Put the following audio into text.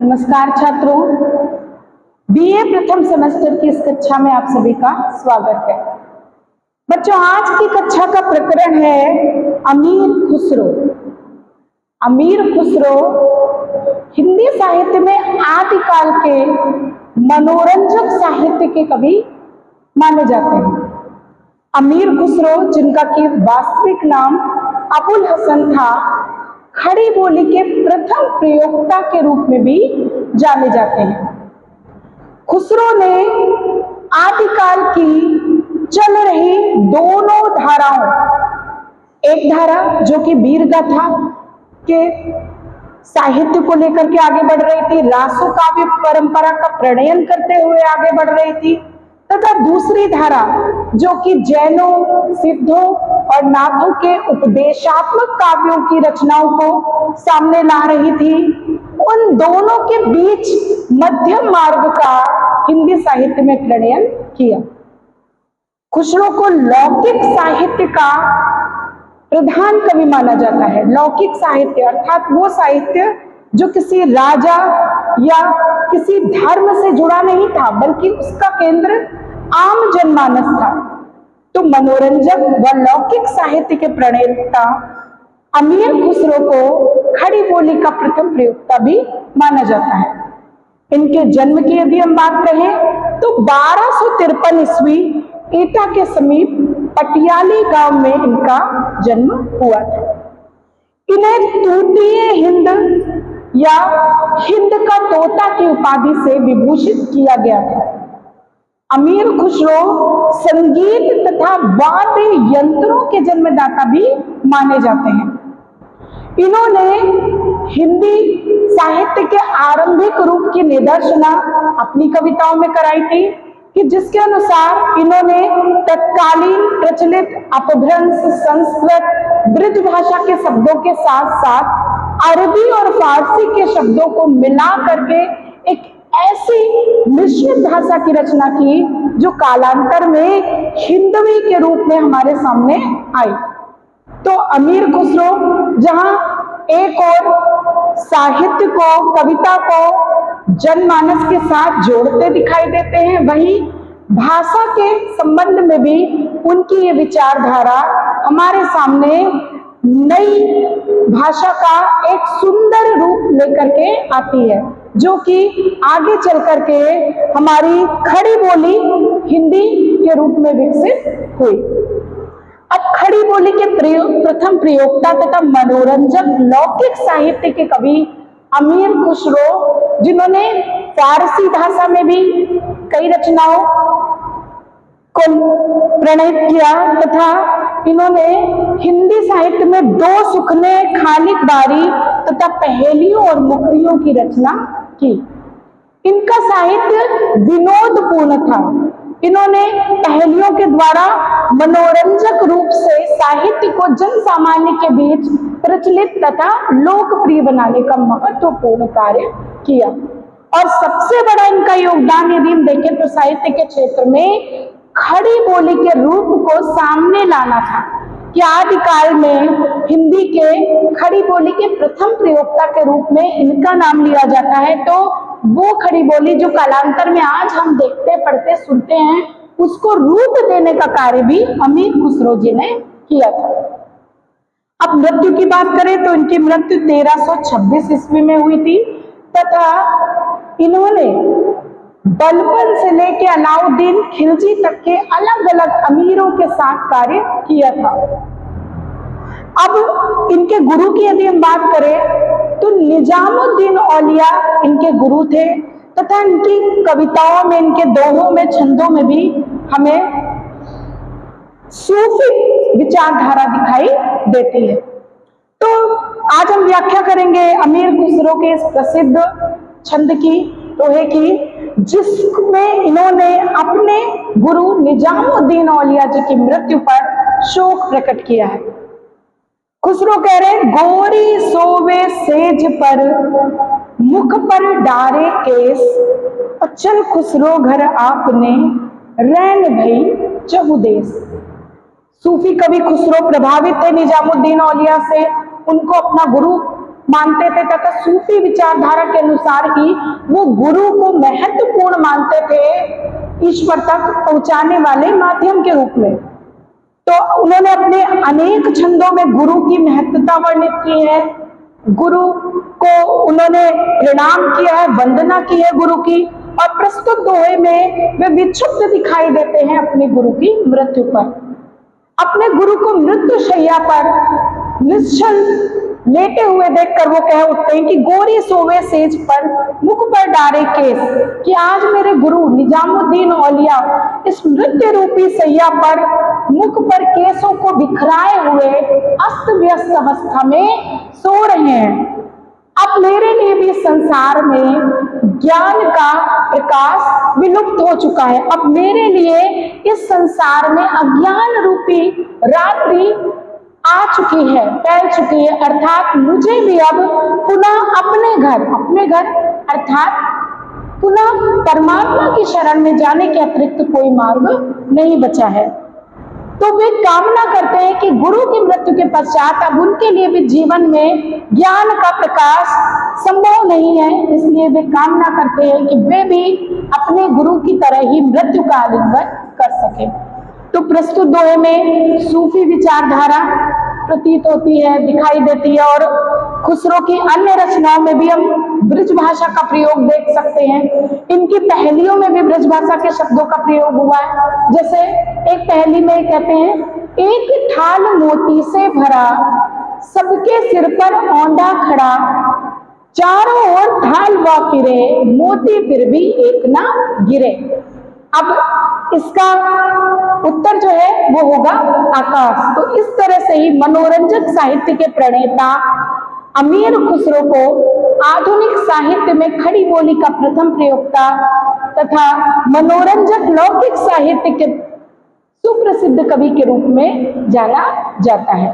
नमस्कार छात्रों, बीए प्रथम सेमेस्टर की इस कक्षा में आप सभी का स्वागत है। बच्चों, आज की कक्षा का प्रकरण है अमीर खुसरो। अमीर खुसरो हिंदी साहित्य में आदिकाल के मनोरंजक साहित्य के कवि माने जाते हैं। अमीर खुसरो, जिनका कि वास्तविक नाम अबुल हसन था, खड़ी बोली के प्रथम प्रयोक्ता के रूप में भी जाने जाते हैं। खुसरो ने आदिकाल की चल रही दोनों धाराओं, एक धारा जो कि वीर गाथा के साहित्य को लेकर के आगे बढ़ रही थी, रासो काव्य परंपरा का प्रणयन करते हुए आगे बढ़ रही थी, तथा दूसरी धारा जो कि जैनों, सिद्धों और नाथों के उपदेशात्मक काव्यों की रचनाओं को सामने ला रही थी। उन दोनों के बीच मध्यम मार्ग का हिंदी साहित्य में प्रणयन किया। खुसरो को लौकिक साहित्य का प्रधान कवि माना जाता है। लौकिक साहित्य अर्थात वो साहित्य जो किसी राजा या किसी धर्म से जुड़ा नहीं था, बल्कि उसका केंद्र आम जनमानस था। तो मनोरंजक व लौकिक साहित्य के प्रणेता अमीर खुसरो को खड़ी बोली का प्रथम प्रयोक्ता भी माना जाता है। इनके जन्म की यदि हम बात करें तो 1253 ईस्वी एटा के समीप पटियाली गांव में इनका जन्म हुआ था। इन्हें तूतीय हिंद या हिंद का तोता की उपाधि से विभूषित किया गया था। अमीर खुसरो संगीत तथा वाद्य यंत्रों के जन्मदाता भी माने जाते हैं। इन्होंने हिंदी साहित्य के आरंभिक रूप की निर्देशना अपनी कविताओं में कराई थी, कि जिसके अनुसार इन्होंने तत्कालीन प्रचलित अपभ्रंश, संस्कृत, ब्रज भाषा के शब्दों के साथ साथ अरबी और फारसी के शब्दों को मिला करके एक ऐसी मिश्रित भाषा की रचना की जो कालांतर में हिंदवी के रूप में हमारे सामने आई। तो अमीर खुसरो जहां एक और साहित्य को, कविता को जनमानस के साथ जोड़ते दिखाई देते हैं, वहीं भाषा के संबंध में भी उनकी ये विचारधारा हमारे सामने नई भाषा का एक सुंदर रूप लेकर के आती है, जो कि आगे चल करके हमारी खड़ी बोली हिंदी के रूप में विकसित हुई। अब खड़ी बोली के प्रथम प्रयोक्ता तथा मनोरंजक लौकिक साहित्य के कवि अमीर खुसरो, जिन्होंने फारसी भाषा में भी कई रचनाओं को प्रणीत किया तथा इन्होंने हिंदी साहित्य में दो सुखने, खालिक बारी तथा पहेलियों और मुकरियों की रचना की। इनका साहित्य विनोदपूर्ण था। इन्होंने पहेलियों के द्वारा मनोरंजक रूप से साहित्य को जन सामान्य के बीच प्रचलित तथा लोकप्रिय बनाने का महत्वपूर्ण कार्य किया। और सबसे बड़ा इनका योगदान यदि हम देखें तो साहित्य के क्षेत्र में खड़ी बोली के रूप को सामने लाना था, कि आदिकाल में हिंदी के खड़ी बोली के प्रथम प्रयोक्ता के रूप में इनका नाम लिया जाता है। तो वो खड़ी बोली जो कालांतर में आज हम देखते, पढ़ते, सुनते हैं, उसको रूप देने का कार्य भी अमीर खुसरो जी ने किया था। अब मृत्यु की बात करें तो इनकी मृत्यु 1326 ईस्वी में हुई थी तथा इन्होंने बलबन से लेकर अलाउद्दीन खिलजी तक के अलग अलग अमीरों के साथ कार्य किया था। अब इनके गुरु की यदि हम बात करें तो निजामुद्दीन औलिया इनके गुरु थे तथा इनकी कविताओं में, इनके दोहों में, छंदों में भी हमें सूफी विचारधारा दिखाई देती है। तो आज हम व्याख्या करेंगे अमीर खुसरो के इस प्रसिद्ध छंद की, दोहे की, जिसमें इन्होंने अपने गुरु निजामुद्दीन औलिया जी की मृत्यु पर शोक प्रकट किया है। खुसरो कह रहे, गोरी सोवे सेज पर, मुख पर डारे केस, अचल खुसरो घर आपने, रैन भई चहुदेस। सूफी कवि खुसरो प्रभावित थे निजामुद्दीन औलिया से, उनको अपना गुरु मानते थे तथा सूफी विचारधारा के अनुसार ही वो गुरु को महत्वपूर्ण मानते थे ईश्वर तक पहुंचाने वाले माध्यम के रूप में। तो उन्होंने अपने अनेक छंदों में गुरु की महत्वता वर्णित की है, गुरु को उन्होंने प्रणाम किया है, वंदना की है गुरु की। और प्रस्तुत दोहे में वे विक्षुब्ध दिखाई देते हैं अपने गुरु की मृत्यु पर। अपने गुरु को मृत्यु शैया पर निश्चल लेटे हुए देखकर वो कह उठते हैं कि गोरी सोवे सेज पर मुख पर डारे केस, कि आज मेरे गुरु निजामुद्दीन औलिया इस मृत्यु रूपी सैया पर मुख पर केसों को बिखराए हुए अस्त व्यस्त अवस्था में सो रहे हैं। अब मेरे लिए भी संसार में ज्ञान का प्रकाश विलुप्त हो चुका है। अब मेरे लिए इस संसार में अज्ञान रूपी रात्रि आ चुकी है, फैल चुकी है। अर्थात मुझे भी अब पुनः अपने घर अर्थात पुनः परमात्मा की शरण में जाने के अतिरिक्त कोई मार्ग नहीं बचा है। तो वे कामना करते हैं कि गुरु की मृत्यु के पश्चात अब उनके लिए भी जीवन में ज्ञान का प्रकाश संभव नहीं है, इसलिए वे कामना करते हैं कि वे भी अपने गुरु की तरह ही मृत्यु का आलिंगन कर सके। तो प्रस्तुत दोहे में सूफी विचारधारा प्रतीत होती है, दिखाई देती है। और खुसरो की अन्य रचनाओं में भी हम ब्रज भाषा का प्रयोग देख सकते हैं। इनकी पहेलियों में भी ब्रज भाषा के शब्दों का प्रयोग हुआ है। जैसे एक पहेली में कहते हैं, एक थाल मोती से भरा सबके सिर पर औंधा खड़ा, चारों ओर थाल वा फिरे मोती फिर भी एक ना गिरे। अब इसका उत्तर जो है वो होगा आकाश। तो इस तरह से ही मनोरंजक साहित्य के प्रणेता अमीर खुसरो को आधुनिक साहित्य में खड़ी बोली का प्रथम प्रयोक्ता तथा मनोरंजक लौकिक साहित्य के सुप्रसिद्ध कवि के रूप में जाना जाता है।